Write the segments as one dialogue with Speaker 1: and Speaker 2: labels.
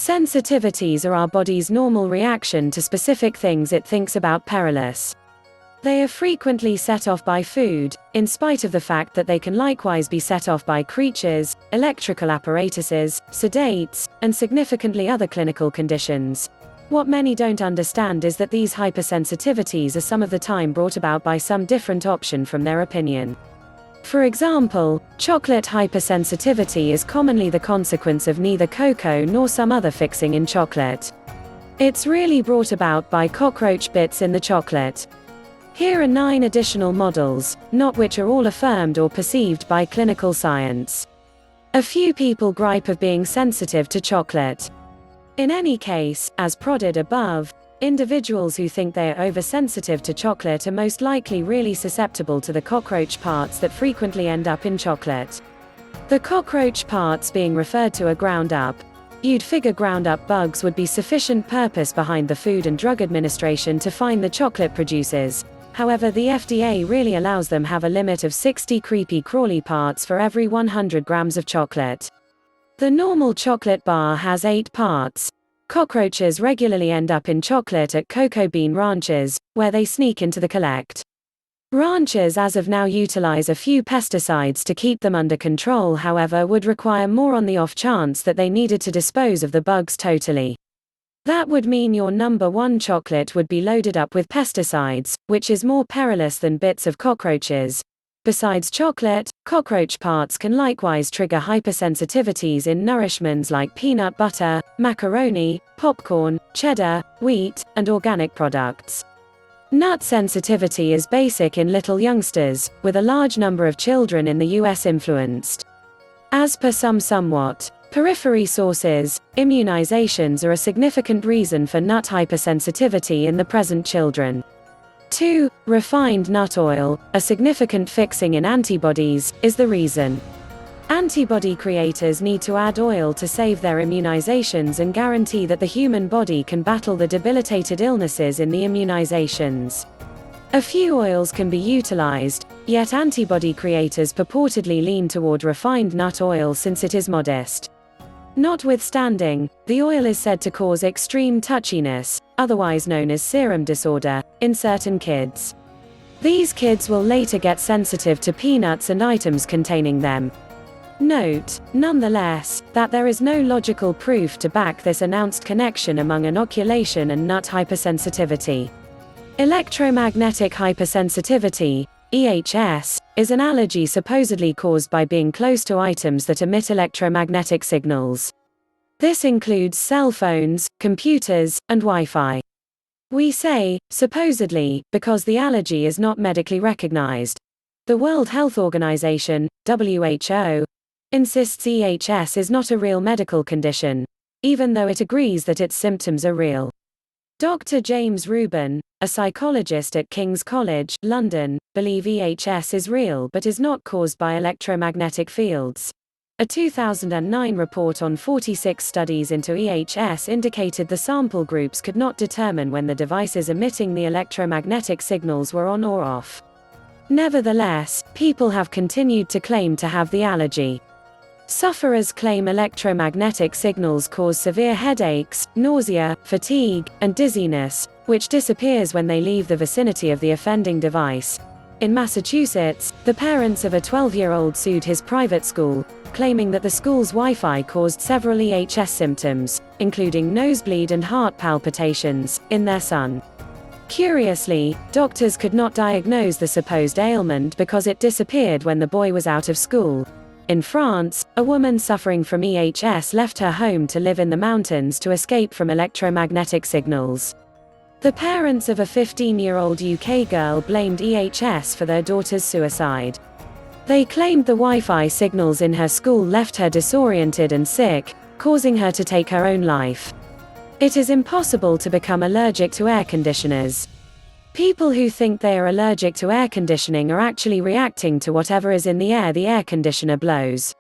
Speaker 1: Sensitivities are our body's normal reaction to specific things it thinks about perilous. They are frequently set off by food, in spite of the fact that they can likewise be set off by creatures, electrical apparatuses, sedates, and significantly other clinical conditions. What many don't understand is that these hypersensitivities are some of the time brought about by some different option from their opinion. For example, chocolate hypersensitivity is commonly the consequence of neither cocoa nor some other fixing in chocolate. It's really brought about by cockroach bits in the chocolate. Here are 9 additional models, not which are all affirmed or perceived by clinical science. A few people gripe of being sensitive to chocolate. In any case, as prodded above, individuals who think they are oversensitive to chocolate are most likely really susceptible to the cockroach parts that frequently end up in chocolate. The cockroach parts being referred to are ground up. You'd figure ground up bugs would be sufficient purpose behind the Food and Drug Administration to fine the chocolate producers. However, the FDA really allows them have a limit of 60 creepy crawly parts for every 100 grams of chocolate. The normal chocolate bar has 8 parts. Cockroaches regularly end up in chocolate at cocoa bean ranches, where they sneak into the collect. Ranchers as of now utilize a few pesticides to keep them under control, however would require more on the off chance that they needed to dispose of the bugs totally. That would mean your number 1 chocolate would be loaded up with pesticides, which is more perilous than bits of cockroaches. Besides chocolate, cockroach parts can likewise trigger hypersensitivities in nourishments like peanut butter, macaroni, popcorn, cheddar, wheat, and organic products. Nut sensitivity is basic in little youngsters, with a large number of children in the US influenced. As per somewhat periphery sources, immunizations are a significant reason for nut hypersensitivity in the present children. 2. Refined nut oil, a significant fixing in antibodies, is the reason. Antibody creators need to add oil to save their immunizations and guarantee that the human body can battle the debilitated illnesses in the immunizations. A few oils can be utilized, yet antibody creators purportedly lean toward refined nut oil since it is modest. Notwithstanding, the oil is said to cause extreme touchiness, otherwise known as serum disorder, in certain kids. These kids will later get sensitive to peanuts and items containing them. Note, nonetheless, that there is no logical proof to back this announced connection among inoculation and nut hypersensitivity. Electromagnetic hypersensitivity, EHS, is an allergy supposedly caused by being close to items that emit electromagnetic signals. This includes cell phones, computers, and Wi-Fi. We say, supposedly, because the allergy is not medically recognized. The World Health Organization, WHO, insists EHS is not a real medical condition, even though it agrees that its symptoms are real. Dr. James Rubin, a psychologist at King's College, London, believes EHS is real but is not caused by electromagnetic fields. A 2009 report on 46 studies into EHS indicated the sample groups could not determine when the devices emitting the electromagnetic signals were on or off. Nevertheless, people have continued to claim to have the allergy. Sufferers claim electromagnetic signals cause severe headaches, nausea, fatigue, and dizziness, which disappears when they leave the vicinity of the offending device. In Massachusetts, the parents of a 12-year-old sued his private school, claiming that the school's Wi-Fi caused several EHS symptoms, including nosebleed and heart palpitations, in their son. Curiously, doctors could not diagnose the supposed ailment because it disappeared when the boy was out of school. In France, a woman suffering from EHS left her home to live in the mountains to escape from electromagnetic signals. The parents of a 15-year-old UK girl blamed EHS for their daughter's suicide. They claimed the Wi-Fi signals in her school left her disoriented and sick, causing her to take her own life. It is impossible to become allergic to air conditioners. People who think they are allergic to air conditioning are actually reacting to whatever is in the air conditioner blows.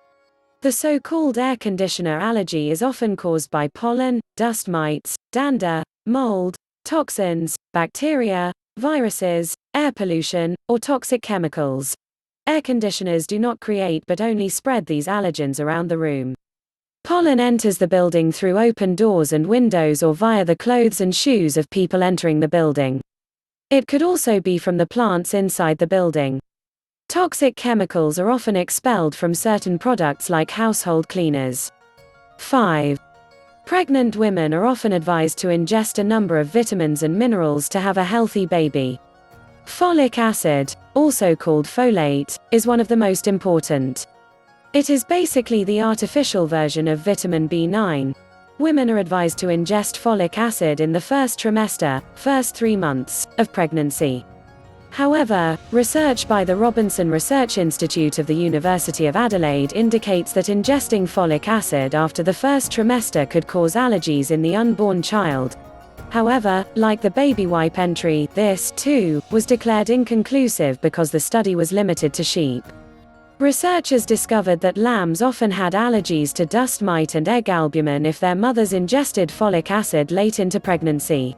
Speaker 1: The so-called air conditioner allergy is often caused by pollen, dust mites, dander, mold, toxins, bacteria, viruses, air pollution, or toxic chemicals. Air conditioners do not create but only spread these allergens around the room. Pollen enters the building through open doors and windows or via the clothes and shoes of people entering the building. It could also be from the plants inside the building. Toxic chemicals are often expelled from certain products like household cleaners. 5. Pregnant women are often advised to ingest a number of vitamins and minerals to have a healthy baby. Folic acid, also called folate, is one of the most important. It is basically the artificial version of vitamin B9. Women are advised to ingest folic acid in the first trimester, first 3 months, of pregnancy. However, research by the Robinson Research Institute of the University of Adelaide indicates that ingesting folic acid after the first trimester could cause allergies in the unborn child. However, like the baby wipe entry, this, too, was declared inconclusive because the study was limited to sheep. Researchers discovered that lambs often had allergies to dust mite and egg albumin if their mothers ingested folic acid late into pregnancy.